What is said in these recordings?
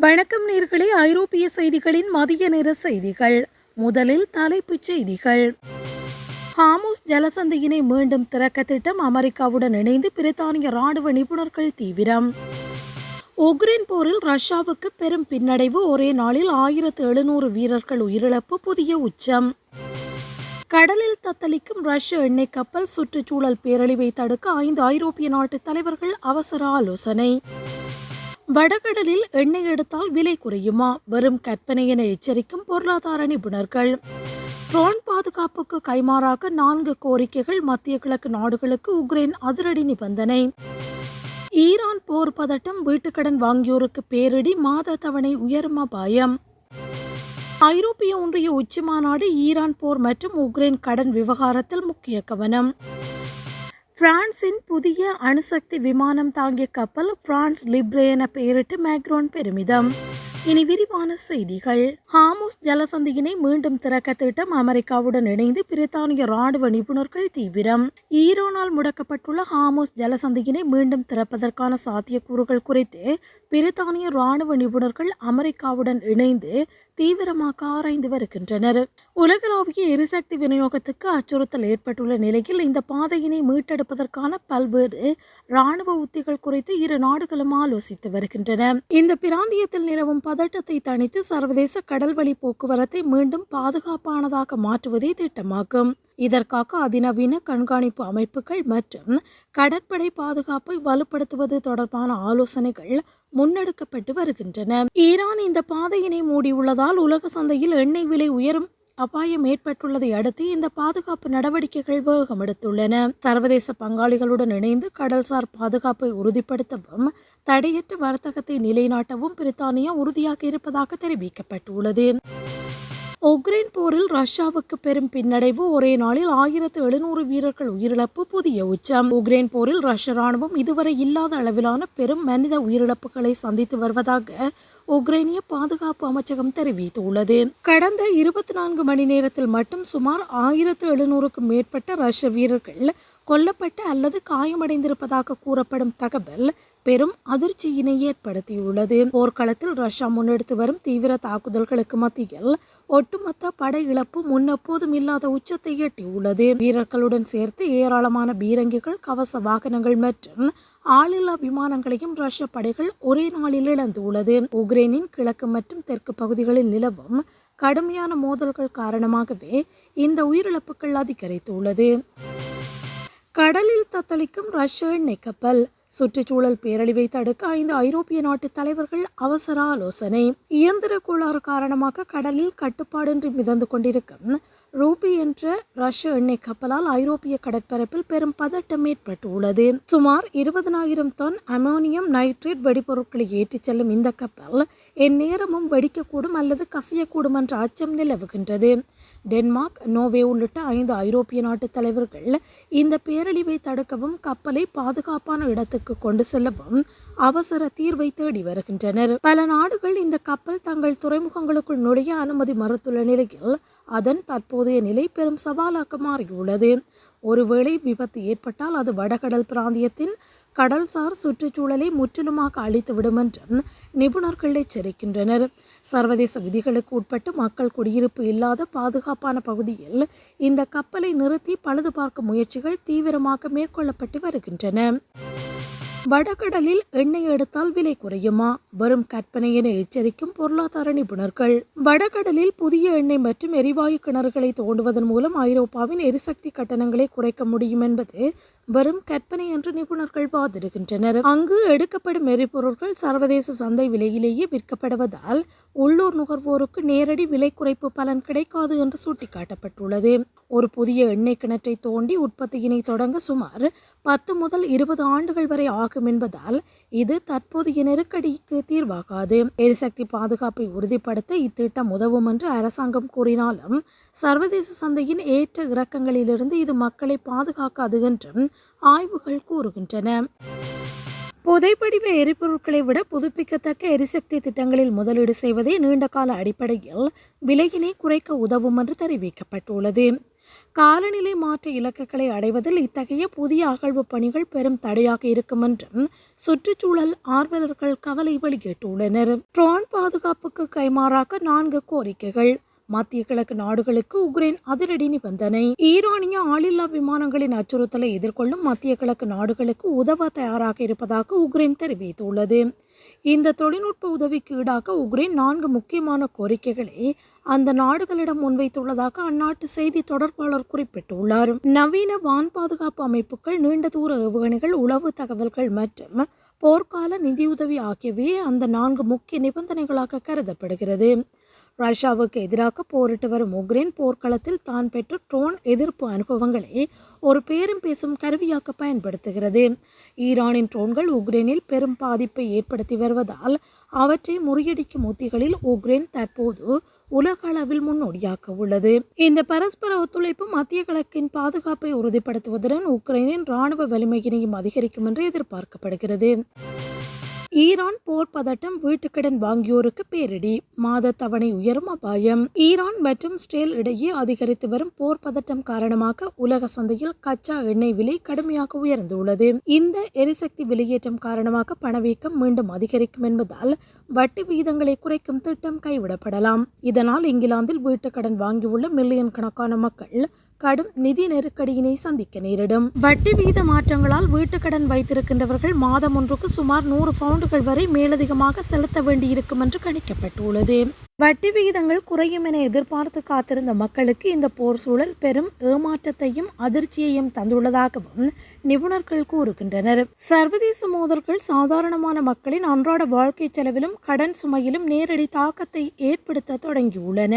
வணக்கம் நேர்களே, ஐரோப்பிய செய்திகளின் மதிய நேர செய்திகள். முதலில் தலைப்புச் செய்திகள். ஹார்முஸ் ஜலசந்தியினை மீண்டும் திறக்க திட்டம், அமெரிக்காவுடன் இணைந்து பிரித்தானிய ராணுவ நிபுணர்கள் தீவிரம். உக்ரைன் போரில் ரஷ்யாவுக்கு பெரும் பின்னடைவு, ஒரே நாளில் 1700 வீரர்கள் உயிரிழப்பு புதிய உச்சம். கடலில் தத்தளிக்கும் ரஷ்ய எண்ணெய் கப்பல், சுற்றுச்சூழல் பேரழிவை தடுக்க 5 ஐரோப்பிய நாட்டு தலைவர்கள் அவசர ஆலோசனை. வடகடலில் எண்ணெய் எடுத்தால் விலை குறையுமா? வெறும் கற்பனை என எச்சரிக்கும் பொருளாதார நிபுணர்கள். ட்ரோன் பாதுகாப்புக்கு கைமாறாக 4 கோரிக்கைகள், மத்திய கிழக்கு நாடுகளுக்கு உக்ரைன் அதிரடி நிபந்தனை. ஈரான் போர் பதட்டம், வீட்டுக்கடன் வாங்கியோருக்கு பேரிடி, மாத தவணை உயரும் அபாயம். ஐரோப்பிய ஒன்றிய உச்சி மாநாடு, ஈரான் போர் மற்றும் உக்ரைன் கடன் விவகாரத்தில் முக்கிய கவனம். பிரான்சின் புதிய அணுசக்தி விமானம் தாங்கிய கப்பல், பிரான்ஸ் லிப்ரே என பெயரிட்டு மேக்ரோன் பெருமிதம். இனி விரிவான செய்திகள். ஹார்முஸ் ஜலசந்தியினை மீண்டும் திறக்க திட்டம், அமெரிக்காவுடன் இணைந்து பிரித்தானிய ராணுவ நிபுணர்கள் தீவிரம். ஈரானால் முடக்கப்பட்டுள்ள ஹார்முஸ் ஜலசந்தியினை மீண்டும் திறப்பதற்கான சாத்தியக்கூறுகள் குறித்து பிரித்தானிய ராணுவ நிபுணர்கள் அமெரிக்காவுடன் இணைந்து தீவிரமாக ஆராய்ந்து வருகின்றனர். உலகளாவிய எரிசக்தி விநியோகத்துக்கு அச்சுறுத்தல் ஏற்பட்டுள்ள நிலையில் இந்த பாதையினை மீட்டெடுப்பதற்கான பல்வேறு ராணுவ உத்திகள் குறித்து இரு நாடுகளும் ஆலோசித்து வருகின்றன. இந்த பிராந்தியத்தில் நிலவும் பதட்டத்தை தணித்து சர்வதேச கடல்வழி போக்குவரத்தை மீண்டும் பாதுகாப்பானதாக மாற்றுவதே திட்டமாகும். இதற்காக அதிநவீன கண்காணிப்பு அமைப்புகள் மற்றும் கடற்படை பாதுகாப்பை வலுப்படுத்துவது தொடர்பான ஆலோசனைகள் முன்னெடுக்கப்பட்டு வருகின்றன. ஈரான் இந்த பாதையினை மூடியுள்ளதால் உலக சந்தையில் எண்ணெய் விலை உயரும் அபாயம் ஏற்பட்டுள்ளதை அடுத்து இந்த பாதுகாப்பு நடவடிக்கைகள் வேகமெடுத்துள்ளன. சர்வதேச பங்காளிகளுடன் இணைந்து கடல்சார் பாதுகாப்பை உறுதிப்படுத்தவும் தடையற்ற வர்த்தகத்தை நிலைநாட்டவும் பிரித்தானியா உறுதியாக இருப்பதாக தெரிவிக்கப்பட்டுள்ளது. உக்ரைன் போரில் ரஷ்யாவுக்கு பெரும் பின்னடைவு, ஒரே நாளில் 1700 வீரர்கள் உயிரிழப்பு புதிய உச்சம். உக்ரைன் போரில் ரஷ்ய ராணுவம் இதுவரை இல்லாத அளவிலான பெரும் மனித உயிரிழப்புகளை சந்தித்து வருவதாக உக்ரைனிய பாதுகாப்பு அமைச்சகம் தெரிவித்துள்ளது. கடந்த 24 மணி நேரத்தில் மட்டும் சுமார் 1700க்கும் மேற்பட்ட ரஷ்ய வீரர்கள் கொல்லப்பட்ட அல்லது காயமடைந்திருப்பதாக கூறப்படும் தகவல் பெரும் அதிர்ச்சியினை ஏற்படுத்தியுள்ளது. போர்க்களத்தில் ரஷ்யா முன்னெடுத்து வரும் தீவிர தாக்குதல்களுக்கு மத்தியில் ஒட்டுமொத்த படை இழப்பு முன்னெப்போதும் இல்லாத உச்சத்தை எட்டியுள்ளது. வீரர்களுடன் சேர்த்து ஏராளமான பீரங்கிகள், கவச வாகனங்கள் மற்றும் ஆளில்லா விமானங்களையும் ரஷ்ய படைகள் ஒரே நாளில் இழந்துள்ளது. உக்ரைனின் கிழக்கு மற்றும் தெற்கு பகுதிகளில் நிலவும் கடுமையான மோதல்கள் காரணமாகவே இந்த உயிரிழப்புகள் அதிகரித்துள்ளது. கடலில் தத்தளிக்கும் ரஷ்ய எண்ணெய் கப்பல், சுற்றுச்சூழல் பேரழிவை தடுக்க 5 ஐரோப்பிய நாட்டு தலைவர்கள் அவசர ஆலோசனை. இயந்திர கோளாறு காரணமாக கடலில் கட்டுப்பாடின்றி மிதந்து கொண்டிருக்கும் ரூபி என்ற ரஷ்ய எண்ணெய் கப்பலால் ஐரோப்பிய கடற்பரப்பில் பெரும் பதட்டம் ஏற்பட்டுள்ளது. சுமார் 20,000 டன் அமோனியம் நைட்ரேட் வெடிபொருட்களை ஏற்றிச் செல்லும் இந்த கப்பல் எந்நேரமும் வெடிக்கக்கூடும் அல்லது கசியக்கூடும் என்ற அச்சம் நிலவுகின்றது. டென்மார்க், நோர்வே உள்ளிட்ட 5 ஐரோப்பிய நாட்டு தலைவர்கள் இந்த பேரழிவை தடுக்கவும் கப்பலை பாதுகாப்பான இடத்துக்கு கொண்டு செல்லவும் அவசர தீர்வை தேடி வருகின்றனர். பல நாடுகள் இந்த கப்பல் தங்கள் துறைமுகங்களுக்குள் நுழைய அனுமதி மறுத்துள்ள நிலையில் அதன் தற்போதைய நிலை பெரும் சவாலாக மாறியுள்ளது. ஒருவேளை விபத்து ஏற்பட்டால் அது வடகடல் பிராந்தியத்தின் கடல்சார் சுற்றுச்சூழலை முற்றிலுமாக அழித்துவிடும் என்றும் நிபுணர்கள் எச்சரிக்கின்றனர். சர்வதேச விதிகளுக்கு உட்பட்டு மக்கள் குடியிருப்பு இல்லாத பாதுகாப்பான பகுதியில் இந்த கப்பலை நிறுத்தி பழுது பார்க்கும் முயற்சிகள் தீவிரமாக மேற்கொள்ளப்பட்டு வருகின்றன. வடகடலில் எண்ணெய் எடுத்தால் விலை குறையுமா? வெறும் கற்பனை என எச்சரிக்கும் பொருளாதார நிபுணர்கள். வடகடலில் புதிய எண்ணெய் மற்றும் எரிவாயு கிணறுகளை தோண்டுவதன் மூலம் ஐரோப்பாவின் எரிசக்தி கட்டணங்களை குறைக்க முடியும் என்பது வெறும் கற்பனை என்று நிபுணர்கள் வாதிடுகின்றனர். அங்கு எடுக்கப்படும் எரிபொருட்கள் சர்வதேச சந்தை விலையிலேயே விற்கப்படுவதால் உள்ளூர் நுகர்வோருக்கு நேரடி விலை குறைப்பு பலன் கிடைக்காது என்று சுட்டிக்காட்டப்பட்டுள்ளது. ஒரு புதிய எண்ணெய் கிணற்றை தோண்டி உற்பத்தியினை தொடங்க சுமார் 10 முதல் 20 ஆண்டுகள் வரை ஆகும் என்பதால் இது தற்போதைய நெருக்கடிக்கு தீர்வாகாது. எரிசக்தி பாதுகாப்பை உறுதிப்படுத்த இத்திட்டம் உதவும் என்று அரசாங்கம் கூறினாலும் சர்வதேச சந்தையின் ஏற்ற இறக்கங்களிலிருந்து இது மக்களை பாதுகாக்காது என்றும் ஆய்வுகள் கூறுகின்றன. புதைப்படிவ எரிபொருட்களை விட புதுப்பிக்கத்தக்க எரிசக்தி திட்டங்களில் முதலீடு செய்வதே நீண்டகால அடிப்படையில் விலையினை குறைக்க உதவும் என்று தெரிவிக்கப்பட்டுள்ளது. காலநிலை மாற்ற இலக்குகளை அடைவதில் இத்தகைய புதிய அகழ்வு பணிகள் பெரும் தடையாக இருக்கும் என்றும் சுற்றுச்சூழல் ஆர்வலர்கள் கவலை வெளியிட்டுள்ளனர். ட்ரோன் பாதுகாப்புக்கு கைமாறாக 4 கோரிக்கைகள். மத்திய கிழக்கு நாடுகளுக்கு உக்ரைன் அதிரடி நிபந்தனை. ஈரானிய ஆளில்லா விமானங்களின் அச்சுறுத்தலை எதிர்கொள்ளும் மத்திய கிழக்கு நாடுகளுக்கு உதவ தயாராக இருப்பதாக உக்ரைன் தெரிவித்துள்ளது. இந்த தொழில்நுட்ப உதவிக்கு ஈடாக உக்ரைன் 4 முக்கியமான கோரிக்கைகளை அந்த நாடுகளிடம் முன்வைத்துள்ளதாக அந்நாட்டு செய்தி தொடர்பாளர் குறிப்பிட்டுள்ளார். நவீன வான் பாதுகாப்பு அமைப்புகள், நீண்ட தூர ஏவுகணைகள், உளவு தகவல்கள் மற்றும் போர்க்கால நிதியுதவி ஆகியவையே அந்த 4 முக்கிய நிபந்தனைகளாக கருதப்படுகிறது. ரஷ்யாவுக்கு எதிராக போரிட்டு வரும் உக்ரைன் போர்க்களத்தில் தான் பெற்ற ட்ரோன் எதிர்ப்பு அனுபவங்களை ஒரு பேரும் பேசும் கருவியாக பயன்படுத்துகிறது. ஈரானின் ட்ரோன்கள் உக்ரைனில் பெரும் பாதிப்பை ஏற்படுத்தி வருவதால் அவற்றை முறியடிக்கும் உத்திகளில் உக்ரைன் தற்போது உலக அளவில் முன்னோடியாக உள்ளது. இந்த பரஸ்பர ஒத்துழைப்பு மத்திய கிழக்கின் பாதுகாப்பை உறுதிப்படுத்துவதுடன் உக்ரைனின் இராணுவ வலிமையினையும் அதிகரிக்கும் என்று எதிர்பார்க்கப்படுகிறது. ஈரான் போர் பதட்டம், வீட்டுக்கடன் வாங்கியோருக்கு பேரிடி, மாத தவணை உயரும் அபாயம். ஈரான் மற்றும் இஸ்ரேல் இடையே அதிகரித்து வரும் போர் பதட்டம் காரணமாக உலக சந்தையில் கச்சா எண்ணெய் விலை கடுமையாக உயர்ந்துள்ளது. இந்த எரிசக்தி விலையேற்றம் காரணமாக பணவீக்கம் மீண்டும் அதிகரிக்கும் என்பதால் வட்டி விகிதங்களை குறைக்கும் திட்டம் கைவிடப்படலாம். இதனால் இங்கிலாந்தில் வீட்டுக்கடன் வாங்கியுள்ள மில்லியன் கணக்கான மக்கள் கடும் நிதி நெருக்கடியினை சந்திக்க நேரிடும். வட்டி விகித மாற்றங்களால் வீட்டுக்கடன் வைத்திருக்கின்றவர்கள் மாதம் ஒன்றுக்கு சுமார் 100 பவுண்டுகள் வரை மேலதிகமாக செலுத்த வேண்டியிருக்கும் என்று கணிக்கப்பட்டுள்ளது. வட்டி விகிதங்கள் குறையும் என எதிர்பார்த்து காத்திருந்த மக்களுக்கு இந்த போர் சூழல் பெரும் ஏமாற்றத்தையும் அதிர்ச்சியையும் தந்துள்ளதாகவும் நிபுணர்கள் கூறுகின்றனர். சர்வதேச மோதல்கள் சாதாரணமான மக்களின் அன்றாட வாழ்க்கை செலவிலும் கடன் சுமையிலும் நேரடி தாக்கத்தை ஏற்படுத்த தொடங்கியுள்ளன.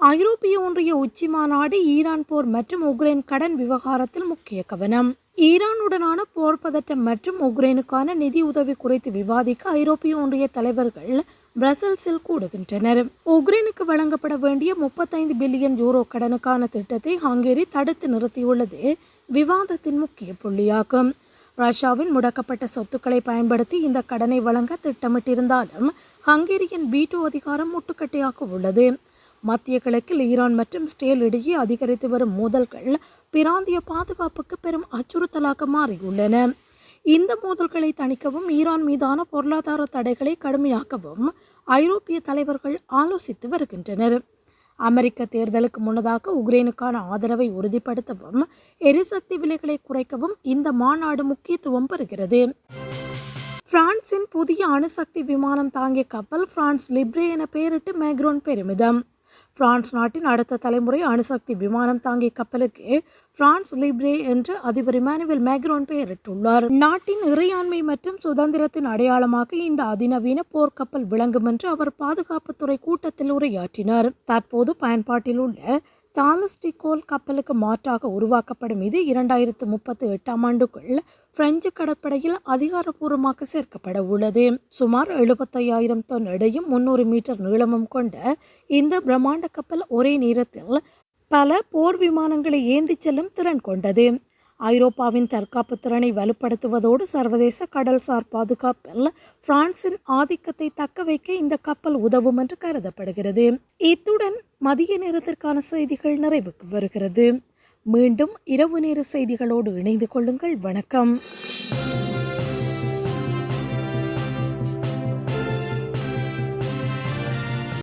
ஐரோப்பிய ஒன்றிய உச்சி மாநாடு, ஈரான் போர் மற்றும் உக்ரைன் கடன் விவகாரத்தில் முக்கிய கவனம். ஈரானுடனான போர் பதட்டம் மற்றும் உக்ரைனுக்கான நிதி உதவி குறித்து விவாதிக்க ஐரோப்பிய ஒன்றிய தலைவர்கள் பிரசல்ஸில் கூடுகின்றனர். உக்ரைனுக்கு வழங்கப்பட வேண்டிய 35 பில்லியன் யூரோ கடனுக்கான திட்டத்தை ஹங்கேரி தடுத்து நிறுத்தியுள்ளது விவாதத்தின் முக்கிய புள்ளியாகும். ரஷ்யாவின் முடக்கப்பட்ட சொத்துக்களை பயன்படுத்தி இந்த கடனை வழங்க திட்டமிட்டிருந்தாலும் ஹங்கேரியின் வீட்டோ அதிகாரம் முட்டுக்கட்டையாக உள்ளது. மத்திய கிழக்கில் ஈரான் மற்றும் இஸ்ரேல் இடையே அதிகரித்து வரும் மோதல்கள் பிராந்திய பாதுகாப்புக்கு பெரும் அச்சுறுத்தலாக மாறியுள்ளன. இந்த மோதல்களை தணிக்கவும் ஈரான் மீதான பொருளாதார தடைகளை கடுமையாக்கவும் ஐரோப்பிய தலைவர்கள் ஆலோசித்து வருகின்றனர். அமெரிக்க தேர்தலுக்கு முன்னதாக உக்ரைனுக்கான ஆதரவை உறுதிப்படுத்தவும் எரிசக்தி விலைகளை குறைக்கவும் இந்த மாநாடு முக்கியத்துவம் பெறுகிறது. பிரான்சின் புதிய அணுசக்தி விமானம் தாங்கிய கப்பல் பிரான்ஸ் லிப்ரே என பெயரிட்டு மேக்ரோன் பெருமிதம். பிரான்ஸ் நாட்டின் அடுத்த தலைமுறை அணுசக்தி விமானம் தாங்கிய கப்பலுக்கு பிரான்ஸ் லிப்ரே என்று அதிபர் இமானுவேல் மேக்ரோன் பெயரிட்டுள்ளார். நாட்டின் இறையாண்மை மற்றும் சுதந்திரத்தின் அடையாளமாக இந்த அதிநவீன போர்க்கப்பல் விளங்கும் என்று அவர் பாதுகாப்புத்துறை கூட்டத்தில் உரையாற்றினார். தற்போது பயன்பாட்டில் உள்ள சார்லஸ் டி கோல் கப்பலுக்கு மாற்றாக உருவாக்கப்படும் இது 2038ஆம் ஆண்டுக்குள் பிரெஞ்சு கடற்படையில் அதிகாரப்பூர்வமாக சேர்க்கப்பட உள்ளது. சுமார் 75,000 டன் எடையும் 300 மீட்டர் நீளமும் கொண்ட இந்த பிரம்மாண்ட கப்பல் ஒரே நேரத்தில் பல போர் விமானங்களை ஏந்திச் செல்லும் திறன் கொண்டது. ஐரோப்பாவின் தற்காப்பு திறனை வலுப்படுத்துவதோடு சர்வதேச கடல்சார் பாதுகாப்பில் பிரான்சின் ஆதிக்கத்தை தக்க வைக்க இந்த கப்பல் உதவும் என்று கருதப்படுகிறது. இத்துடன் மதிய நேரத்திற்கான செய்திகள் நிறைவுக்கு வருகிறது. மீண்டும் இரவு நேர செய்திகளோடு இணைந்து கொள்ளுங்கள். வணக்கம்.